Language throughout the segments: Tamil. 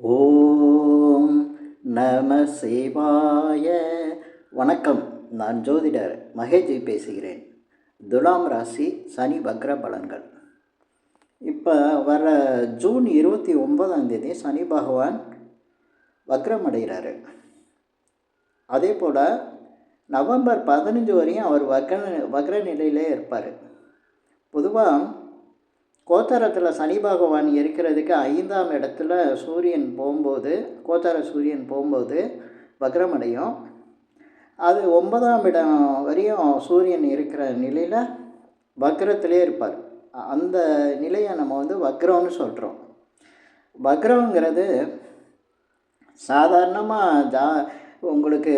ஓம் நம சிவாய. வணக்கம். நான் ஜோதிடர் மகேஜி பேசுகிறேன். துலாம் ராசி சனி வக்ர பலன்கள். இப்போ வர ஜூன் 29 சனி பகவான் வக்ரம் அடைகிறாரு. அதே போல் நவம்பர் 15 வரையும் அவர் வக்ர நிலையிலே இருப்பார். பொதுவாக கோச்சாரத்தில் சனி பகவான் இருக்கிறதுக்கு 5ஆம் இடத்துல சூரியன் போகும்போது, கோச்சார சூரியன் போகும்போது வக்ரமடையும். அது 9ஆம் இடம் வரையும் சூரியன் இருக்கிற நிலையில் வக்ரத்திலே இருப்பார். அந்த நிலையை நம்ம வக்ரம்னு சொல்கிறோம். வக்ரங்கிறது சாதாரணமாக உங்களுக்கு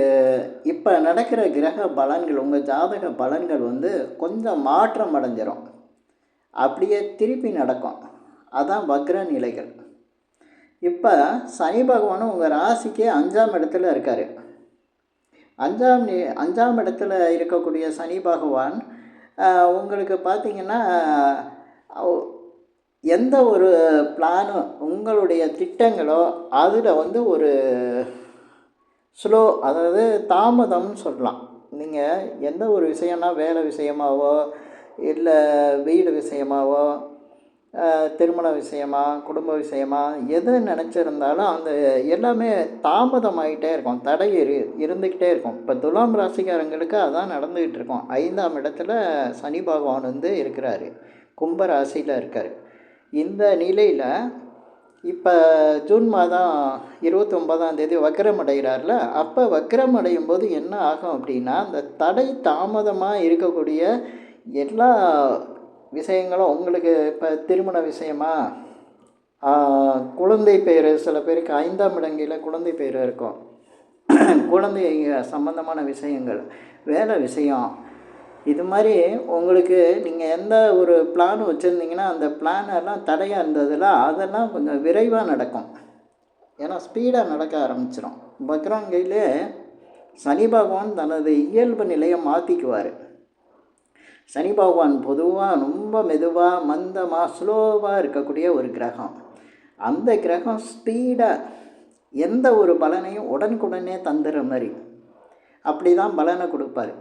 இப்போ நடக்கிற கிரக பலன்கள், உங்கள் ஜாதக பலன்கள் கொஞ்சம் மாற்றம் அடைஞ்சிரும், அப்படியே திருப்பி நடக்கும். அதான் வக்ர நிலைகள். இப்போ சனி பகவானும் உங்கள் ராசிக்கு 5ஆம் இடத்துல இருக்கார். 5ஆம் இடத்துல இருக்கக்கூடிய சனி பகவான் உங்களுக்கு பார்த்திங்கன்னா எந்த ஒரு பிளானும், உங்களுடைய திட்டங்களோ அதில் ஒரு ஸ்லோ, அதாவது தாமதம்னு சொல்லலாம். நீங்கள் எந்த ஒரு விஷயம்னா, வேலை விஷயமாவோ இல்லை வீடு விஷயமாவோ, திருமண விஷயமா, குடும்ப விஷயமா, எது நினச்சிருந்தாலும் அந்த எல்லாமே தாமதமாகிட்டே இருக்கும், தடை இருந்துக்கிட்டே இருக்கும். இப்போ துலாம் ராசிக்காரங்களுக்கு அதான் நடந்துக்கிட்டு இருக்கும். 5ஆம் இடத்துல சனி பகவான் இருக்கிறாரு, கும்ப ராசியில் இருக்கார். இந்த நிலையில் இப்போ ஜூன் மாதம் 29ஆம் தேதி வக்ரம் அடைகிறார்ல, அப்போ வக்ரம் அடையும் போது என்ன ஆகும் அப்படின்னா, அந்த தடை தாமதமாக இருக்கக்கூடிய எல்லா விஷயங்களும் உங்களுக்கு, இப்போ திருமண விஷயமா, குழந்தை பேர், சில பேருக்கு 5ஆம் இடங்களில் குழந்தை பேர் இருக்கும், குழந்தை சம்பந்தமான விஷயங்கள், வேலை விஷயம், இது மாதிரி உங்களுக்கு நீங்கள் எந்த ஒரு பிளான் வச்சுருந்தீங்கன்னா அந்த பிளானெல்லாம் தடையாக இருந்ததில் அதெல்லாம் கொஞ்சம் விரைவாக நடக்கும். ஏன்னா ஸ்பீடாக நடக்க ஆரம்பிச்சிடும். வக்ரங்கையிலே சனி பகவான் தனது இயல்பு நிலையை மாற்றிக்குவார். சனி பகவான் பொதுவாக ரொம்ப மெதுவாக, மந்தமாக, ஸ்லோவாக இருக்கக்கூடிய ஒரு கிரகம். அந்த கிரகம் ஸ்பீடாக எந்த ஒரு பலனையும் உடனுக்குடனே தந்துடுற மாதிரி அப்படி தான் பலனை கொடுப்பார்.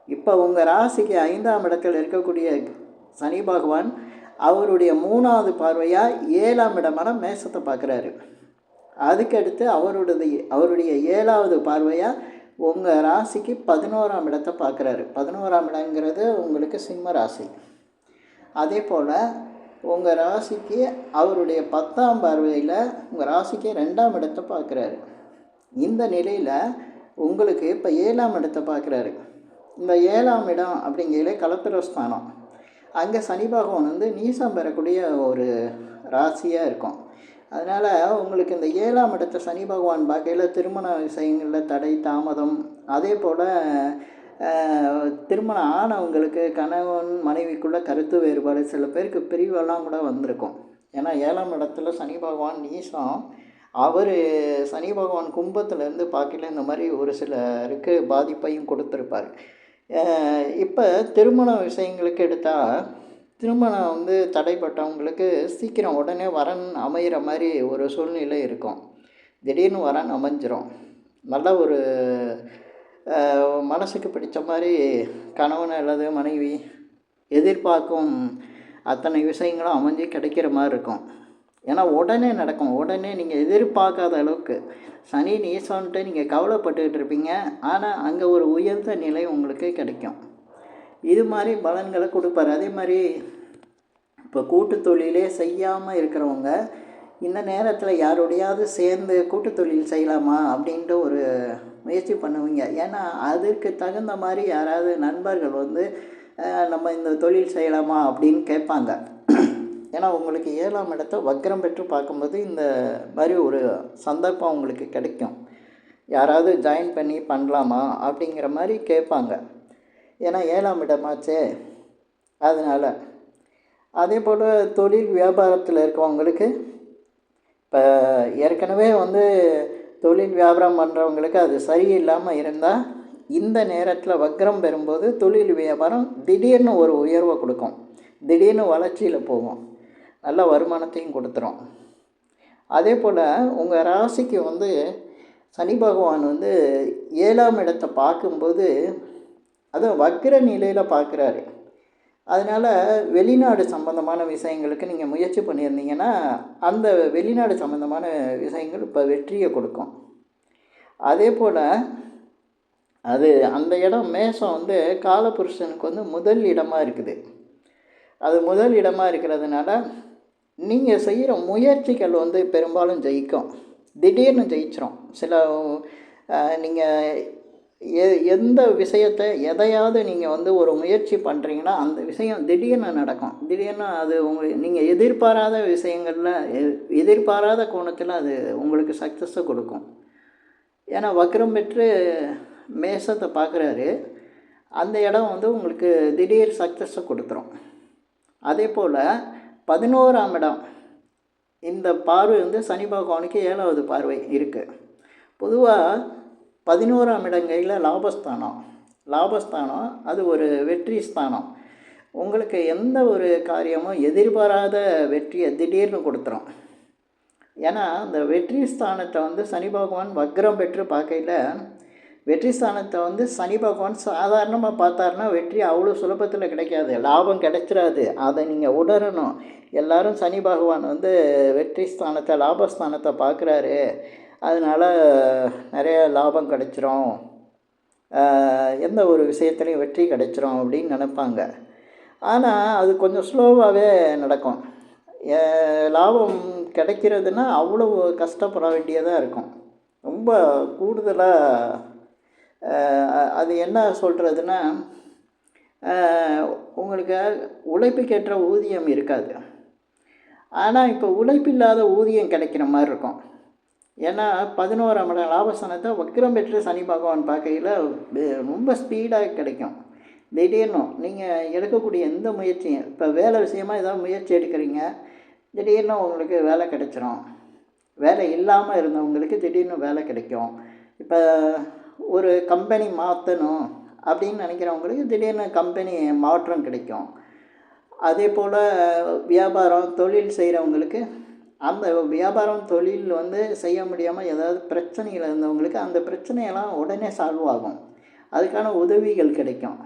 இப்போ உங்கள் ராசிக்கு 5ஆம் இடத்தில் இருக்கக்கூடிய சனி பகவான் அவருடைய 3வது பார்வையாக 7ஆம் இடமான மேசத்தை பார்க்குறாரு. அதுக்கடுத்து அவருடைய 7வது பார்வையாக உங்கள் ராசிக்கு 11ஆம் இடத்தை பார்க்குறாரு. 11ஆம் இடங்கிறது உங்களுக்கு சிம்ம ராசி. அதே போல் உங்கள் ராசிக்கு அவருடைய 10ஆம் பார்வையில் உங்கள் ராசிக்கு 2ஆம் இடத்தை பார்க்குறாரு. இந்த நிலையில் உங்களுக்கு இப்போ 7ஆம் இடத்தை பார்க்குறாரு. இந்த 7ஆம் இடம் அப்படிங்கிறதே கலத்திரஸ்தானம். அங்கே சனி பகவான் நீசம் பெறக்கூடிய ஒரு ராசியாக இருக்கும். அதனால் உங்களுக்கு இந்த 7ஆம் இடத்தை சனி பகவான் பார்க்கையில் திருமண விஷயங்களில் தடை தாமதம், அதே போல் திருமணம் ஆனவங்களுக்கு கணவன் மனைவிக்குள்ளே கருத்து வேறுபாடு, சில பேருக்கு பிரிவெல்லாம் கூட வந்திருக்கும். ஏன்னா 7ஆம் இடத்துல சனி பகவான் நீசம். அவர் சனி பகவான் கும்பத்துலேருந்து பார்க்கல இந்த மாதிரி ஒரு சிலருக்கு பாதிப்பையும் கொடுத்துருப்பார். இப்போ திருமண விஷயங்களுக்கு எடுத்தால், திருமணம் தடைப்பட்டவங்களுக்கு சீக்கிரம் உடனே வரன் அமைகிற மாதிரி ஒரு சூழ்நிலை இருக்கும். திடீர்னு வரன் அமைஞ்சிரும். நல்ல ஒரு மனசுக்கு பிடிச்ச மாதிரி கணவன் அல்லது மனைவி எதிர்பார்க்கும் அத்தனை விஷயங்களும் அமைஞ்சு கிடைக்கிற மாதிரி இருக்கும். ஏன்னா உடனே நடக்கும். உடனே நீங்கள் எதிர்பார்க்காத அளவுக்கு சனி நீசன்ட்டு நீங்கள் கவலைப்பட்டுக்கிட்டு இருப்பீங்க. ஆனால் அங்கே ஒரு உயர்ந்த நிலை உங்களுக்கு கிடைக்கும். இது மாதிரி பலன்களை கொடுப்பார். அதே மாதிரி இப்போ கூட்டு தொழிலே செய்யாமல் இருக்கிறவங்க இந்த நேரத்தில் யாரோடையாவது சேர்ந்து கூட்டு தொழில் செய்யலாமா அப்படின்ட்டு ஒரு முயற்சி பண்ணுவீங்க. ஏன்னா அதற்கு தகுந்த மாதிரி யாராவது நண்பர்கள் நம்ம இந்த தொழில் செய்யலாமா அப்படின்னு கேட்பாங்க. ஏன்னா உங்களுக்கு 7ஆம் இடத்தை வக்ரம் பெற்று பார்க்கும்போது இந்த மாதிரி ஒரு சந்தர்ப்பம் உங்களுக்கு கிடைக்கும். யாராவது ஜாயின் பண்ணி பண்ணலாமா அப்படிங்கிற மாதிரி கேட்பாங்க. ஏன்னா 7ஆம் இடமாச்சே, அதனால். அதே போல் தொழில் வியாபாரத்தில் இருக்கவங்களுக்கு, இப்போ ஏற்கனவே தொழில் வியாபாரம் பண்ணுறவங்களுக்கு அது சரியில்லாமல் இருந்தால் இந்த நேரத்தில் வக்ரம் பெறும்போது தொழில் வியாபாரம் திடீர்னு ஒரு உயர்வை கொடுக்கும், திடீர்னு வளர்ச்சியில் போகும், நல்ல வருமானத்தையும் கொடுத்துரும். அதே போல் உங்கள் ராசிக்கு வந்து சனி பகவான் வந்து 7ஆம் இடத்தை பார்க்கும்போது அதுவும் வக்கிர நிலையில் பார்க்குறாரு. அதனால் வெளிநாடு சம்மந்தமான விஷயங்களுக்கு நீங்கள் முயற்சி பண்ணியிருந்தீங்கன்னா அந்த வெளிநாடு சம்மந்தமான விஷயங்கள் இப்போ வெற்றியை கொடுக்கும். அதே போல் அது அந்த இடம் மேஷம் வந்து காலபுருஷனுக்கு வந்து முதல் இடமாக இருக்குது. அது முதல் இடமாக இருக்கிறதுனால நீங்கள் செய்கிற முயற்சிகள் வந்து பெரும்பாலும் ஜெயிக்கும். திடீர்னு ஜெயிச்சிரும். சில நீங்கள் எந்த விஷயத்தை எதையாவது நீங்கள் வந்து ஒரு முயற்சி பண்ணுறீங்கன்னா அந்த விஷயம் திடீர்னு நடக்கும். திடீர்னு அது நீங்கள் எதிர்பாராத விஷயங்களில் எதிர்பாராத கோணத்தில் அது உங்களுக்கு சக்ஸஸை கொடுக்கும். ஏன்னா வக்ரம் பெற்று மேஷத்தை பார்க்குறாரு. அந்த இடம் வந்து உங்களுக்கு திடீர் சக்ஸஸை கொடுத்துரும். அதே போல் 11ஆம் இடம் இந்த பார்வை வந்து சனி பகவானுக்கு 7வது பார்வை இருக்குது. பொதுவாக 11ஆம் இடங்கையில் லாபஸ்தானம் அது ஒரு வெற்றி ஸ்தானம். உங்களுக்கு எந்த ஒரு காரியமும் எதிர்பாராத வெற்றியை திடீர்னு கொடுத்துரும். ஏன்னா அந்த வெற்றி ஸ்தானத்தை வந்து சனி பகவான் வக்ரம் பெற்று பார்க்கையில் வெற்றி ஸ்தானத்தை வந்து சனி பகவான் சாதாரணமாக பார்த்தாருன்னா வெற்றி அவ்வளோ சுலபத்தில் கிடைக்காது, லாபம் கிடைச்சிடாது. அதை நீங்கள் உணரணும். எல்லோரும் சனி பகவான் வந்து வெற்றி ஸ்தானத்தை லாபஸ்தானத்தை பார்க்குறாரு, அதனால் நிறைய லாபம் கிடைச்சிரும், எந்த ஒரு விஷயத்துலையும் வெற்றி கிடைச்சிரும் அப்படின்னு நினைப்பாங்க. ஆனால் அது கொஞ்சம் ஸ்லோவாகவே நடக்கும். லாபம் கிடைக்கிறதுனா அவ்வளோ கஷ்டப்பட வேண்டியதாக இருக்கும். ரொம்ப கூடுதலாக அது என்ன சொல்கிறதுனா உங்களுக்கு உழைப்புக்கேற்ற ஊதியம் இருக்காது. ஆனால் இப்போ உழைப்பில்லாத ஊதியம் கிடைக்கிற மாதிரி இருக்கும். ஏன்னா 11ஆம் இடம் லாபஸ்தானத்தை வக்ரம் பெற்று சனி பகவான் பார்க்கையில் ரொம்ப ஸ்பீடாக கிடைக்கும். திடீர்னு நீங்கள் எடுக்கக்கூடிய எந்த முயற்சியும், இப்போ வேலை விஷயமாக ஏதாவது முயற்சி எடுக்கிறீங்க, திடீர்னு உங்களுக்கு வேலை கிடைச்சிரும். வேலை இல்லாமல் இருந்தவங்களுக்கு திடீர்னு வேலை கிடைக்கும். இப்போ ஒரு கம்பெனி மாற்றணும் அப்படின்னு நினைக்கிறவங்களுக்கு திடீர்னு கம்பெனி மாற்றம் கிடைக்கும். அதே போல் வியாபாரம் தொழில் செய்கிறவங்களுக்கு அந்த வியாபாரம் தொழில் வந்து செய்ய முடியாமல் ஏதாவது பிரச்சனைகள் இருந்தவங்களுக்கு அந்த பிரச்சனையெல்லாம் உடனே சால்வ் ஆகும், அதுக்கான உதவிகள் கிடைக்கும்.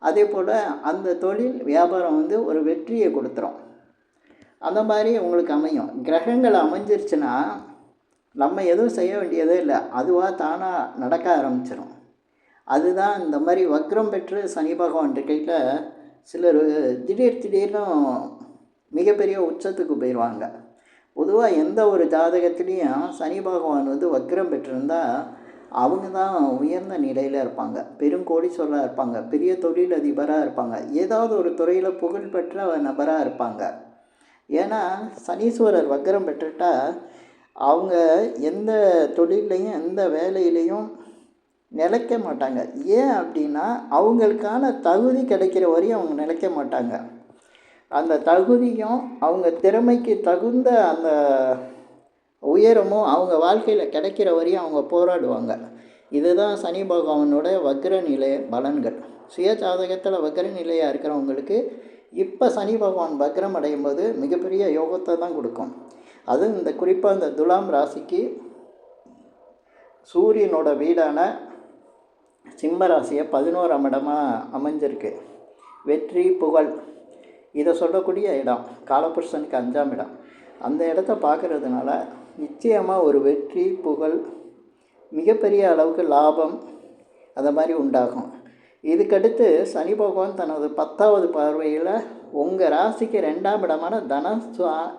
அதே போல் அந்த தொழில் வியாபாரம் வந்து ஒரு வெற்றியை கொடுத்துரும். அந்த மாதிரி உங்களுக்கு அமையும். கிரகங்கள் அமைஞ்சிருச்சுன்னா நம்ம எதுவும் செய்ய வேண்டியதே இல்லை, அதுவாக தானாக நடக்க ஆரம்பிச்சிடும். அதுதான் இந்த மாதிரி வக்ரம் பெற்று சனி பகவான் கையில் சிலர் திடீர்னு மிகப்பெரிய உச்சத்துக்கு போயிடுவாங்க. பொதுவாக எந்த ஒரு ஜாதகத்துலேயும் சனி பகவான் வந்து வக்ரம் பெற்றிருந்தால் அவங்க தான் உயர்ந்த நிலையில் இருப்பாங்க, பெருங்கோடீஸ்வரராக இருப்பாங்க, பெரிய தொழில் அதிபராக இருப்பாங்க, ஏதாவது ஒரு துறையில் புகழ்பெற்ற நபராக இருப்பாங்க. ஏன்னா சனீஸ்வரர் வக்ரம் பெற்றுட்டால் அவங்க எந்த தொழிலையும் எந்த வேலையிலையும் நிலைக்க மாட்டாங்க. ஏன் அப்படின்னா அவங்களுக்கான தகுதி கிடைக்கிற வரையும் அவங்க நிலைக்க மாட்டாங்க. அந்த தகுதியும் அவங்க திறமைக்கு தகுந்த அந்த உயரமும் அவங்க வாழ்க்கையில் கிடைக்கிற வரையும் அவங்க போராடுவாங்க. இதுதான் சனி பகவானோட வக்ர நிலை பலன்கள். சுய ஜாதகத்தில் வக்ர நிலையாக இருக்கிறவங்களுக்கு இப்போ சனி பகவான் வக்ரம் அடையும் போது மிகப்பெரிய யோகத்தை தான் கொடுக்கும். அதுவும் இந்த குறிப்பாக இந்த துலாம் ராசிக்கு சூரியனோட வீடான சிம்ம ராசியை 11ஆம் இடமாக அமைஞ்சிருக்கு. வெற்றி புகழ் இதை சொல்லக்கூடிய இடம், காலபுருஷனுக்கு 5ஆம் இடம். அந்த இடத்த பார்க்குறதுனால நிச்சயமாக ஒரு வெற்றி புகழ் மிகப்பெரிய அளவுக்கு லாபம் அதை மாதிரி உண்டாகும். இதுக்கடுத்து சனி பகவான் தனது 10வது பார்வையில் உங்கள் ராசிக்கு 2ஆம் இடமான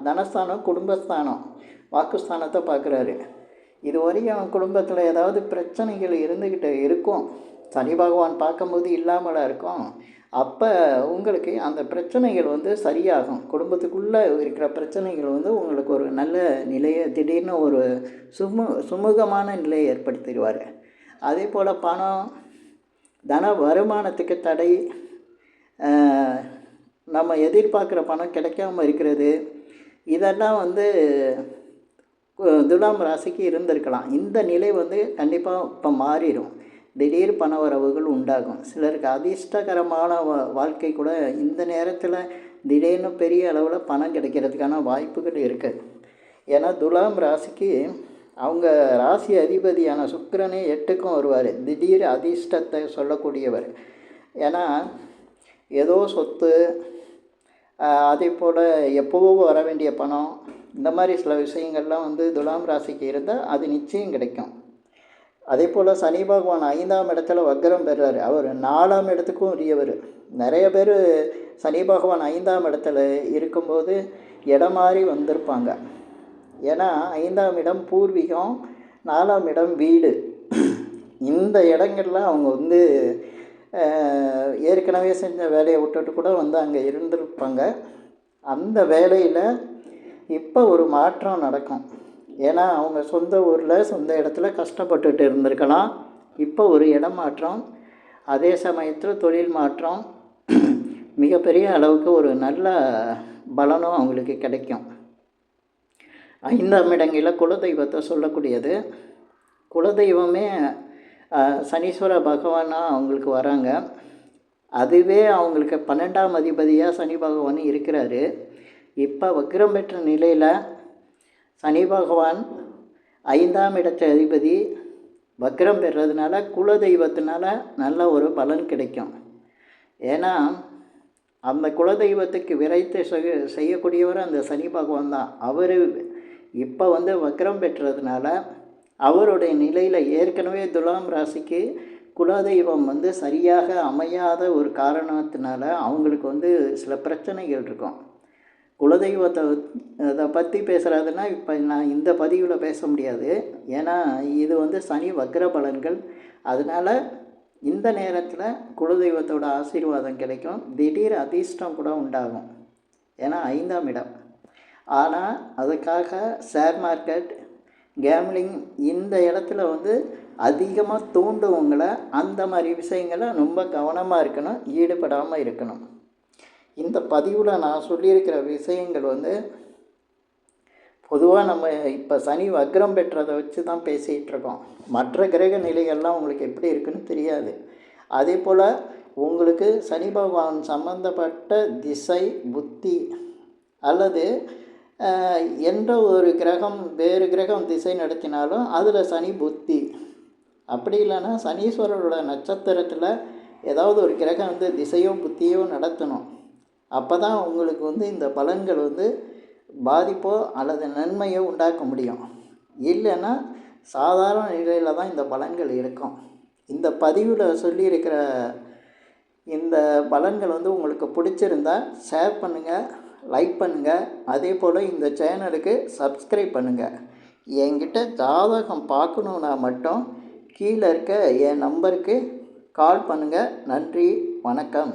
தனஸ்தானம் குடும்பஸ்தானம் வாக்குஸ்தானத்தை பார்க்குறாரு. இது வரையும் குடும்பத்தில் ஏதாவது பிரச்சனைகள் இருந்துக்கிட்டு இருக்கும், சனி பகவான் பார்க்கும்போது இல்லாமலாம் இருக்கும். அப்போ உங்களுக்கு அந்த பிரச்சனைகள் வந்து சரியாகும். குடும்பத்துக்குள்ளே இருக்கிற பிரச்சனைகள் வந்து உங்களுக்கு ஒரு நல்ல நிலையை திடீர்னு ஒரு சுமூகமான நிலையை ஏற்படுத்திடுவார். அதே போல் பணம் தன வருமானத்துக்கு தடை, நம்ம எதிர்பார்க்குற பணம் கிடைக்காம இருக்கிறது, இதெல்லாம் வந்து துலாம் ராசிக்கு இருந்திருக்கலாம். இந்த நிலை வந்து கண்டிப்பாக இப்போ மாறிடும். திடீர் பண வரவுகள் உண்டாகும். சிலருக்கு அதிர்ஷ்டகரமான வாழ்க்கை கூட இந்த நேரத்தில் திடீர்னு பெரிய அளவில் பணம் கிடைக்கிறதுக்கான வாய்ப்புகள் இருக்குது. ஏன்னா துலாம் ராசிக்கு அவங்க ராசி அதிபதியான சுக்கிரனே 8க்கும் வருவார். திடீர் அதிர்ஷ்டத்தை சொல்லக்கூடியவர். ஏன்னா ஏதோ சொத்து, அதே போல் எப்போவோ வர வேண்டிய பணம், இந்த மாதிரி சில விஷயங்கள்லாம் வந்து துலாம் ராசிக்கு இருந்தால் அது நிச்சயம் கிடைக்கும். அதே போல் சனி பகவான் 5ஆம் இடத்துல வக்ரம் பெறுறாரு. அவர் 4ஆம் இடத்துக்கும் உரியவர். நிறைய பேர் சனி பகவான் 5ஆம் இடத்துல இருக்கும்போது இடம் மாறி வந்திருப்பாங்க. ஏன்னா 5ஆம் இடம் பூர்வீகம், 4ஆம் இடம் வீடு. இந்த இடங்கள்லாம் அவங்க வந்து ஏற்கனவே செஞ்ச வேலையை விட்டுட்டு கூட வந்து அங்கே இருந்திருப்பாங்க. அந்த வேலையில் இப்போ ஒரு மாற்றம் நடக்கும். ஏன்னா அவங்க சொந்த ஊரில் சொந்த இடத்துல கஷ்டப்பட்டுட்டு இருந்திருக்கலாம். இப்போ ஒரு இடம் மாற்றம், அதே சமயத்தில் தொழில் மாற்றம், மிகப்பெரிய அளவுக்கு ஒரு நல்ல பலனும் அவங்களுக்கு கிடைக்கும். 5ஆம் இடங்களில் குலதெய்வத்தை சொல்லக்கூடியது. குலதெய்வமே சனீஸ்வர பகவானாக அவங்களுக்கு வராங்க. அதுவே அவங்களுக்கு 12ஆம் அதிபதியாக சனி பகவான் இருக்கிறாரு. இப்போ வக்ரம் பெற்ற நிலையில் சனி பகவான் 5ஆம் இடத்து அதிபதி வக்ரம் பெறுறதுனால குலதெய்வத்தினால நல்ல ஒரு பலன் கிடைக்கும். ஏன்னா அந்த குலதெய்வத்துக்கு விரைத்து செய்யக்கூடியவர் அந்த சனி பகவான் தான். அவர் இப்போ வந்து வக்ரம் பெற்றதுனால அவருடைய நிலையில் ஏற்கனவே துலாம் ராசிக்கு குலதெய்வம் வந்து சரியாக அமையாத ஒரு காரணத்தினால அவங்களுக்கு வந்து சில பிரச்சனைகள் இருக்கும். குலதெய்வத்தை அதை பற்றி பேசுகிறதுனா இப்போ நான் இந்த பதிவில் பேச முடியாது. ஏன்னா இது வந்து சனி வக்ர பலன்கள். அதனால் இந்த நேரத்தில் குலதெய்வத்தோட ஆசீர்வாதம் கிடைக்கும். திடீர் அதிர்ஷ்டம் கூட உண்டாகும். ஏன்னா 5ஆம் இடம். ஆனால் அதுக்காக ஷேர் மார்க்கெட், கேம்லிங் இந்த இடத்துல வந்து அதிகமாக தூண்டுவங்களை அந்த மாதிரி விஷயங்களை ரொம்ப கவனமாக இருக்கணும், ஈடுபடாமல் இருக்கணும். இந்த பதிவில் நான் சொல்லியிருக்கிற விஷயங்கள் வந்து பொதுவாக நம்ம இப்போ சனி வக்ரம் பெற்றதை வச்சு தான் பேசிகிட்டு இருக்கோம். மற்ற கிரக நிலைகள்லாம் உங்களுக்கு எப்படி இருக்குன்னு தெரியாது. அதே போல் உங்களுக்கு சனி பகவான் சம்பந்தப்பட்ட திசை புத்தி அல்லது எந்த ஒரு கிரகம் வேறு கிரகம் திசை நடத்தினாலும் அதில் சனி புத்தி, அப்படி இல்லைன்னா சனீஸ்வரரோட நட்சத்திரத்தில் ஏதாவது ஒரு கிரகம் வந்து திசையோ புத்தியோ நடத்தணும். அப்போ தான் உங்களுக்கு வந்து இந்த பலன்கள் வந்து பாதிப்போ அல்லது நன்மையோ உண்டாக்க முடியும். இல்லைன்னா சாதாரண நிலையில் தான் இந்த பலன்கள் இருக்கும். இந்த பதிவில் சொல்லியிருக்கிற இந்த பலன்கள் வந்து உங்களுக்கு பிடிச்சிருந்தா ஷேர் பண்ணுங்கள், லைக் பண்ணுங்கள். அதே போல் இந்த சேனலுக்கு சப்ஸ்கிரைப் பண்ணுங்கள். என்கிட்ட ஜாதகம் பார்க்கணுன்னா மட்டும் கீழே இருக்க என் நம்பருக்கு கால் பண்ணுங்கள். நன்றி, வணக்கம்.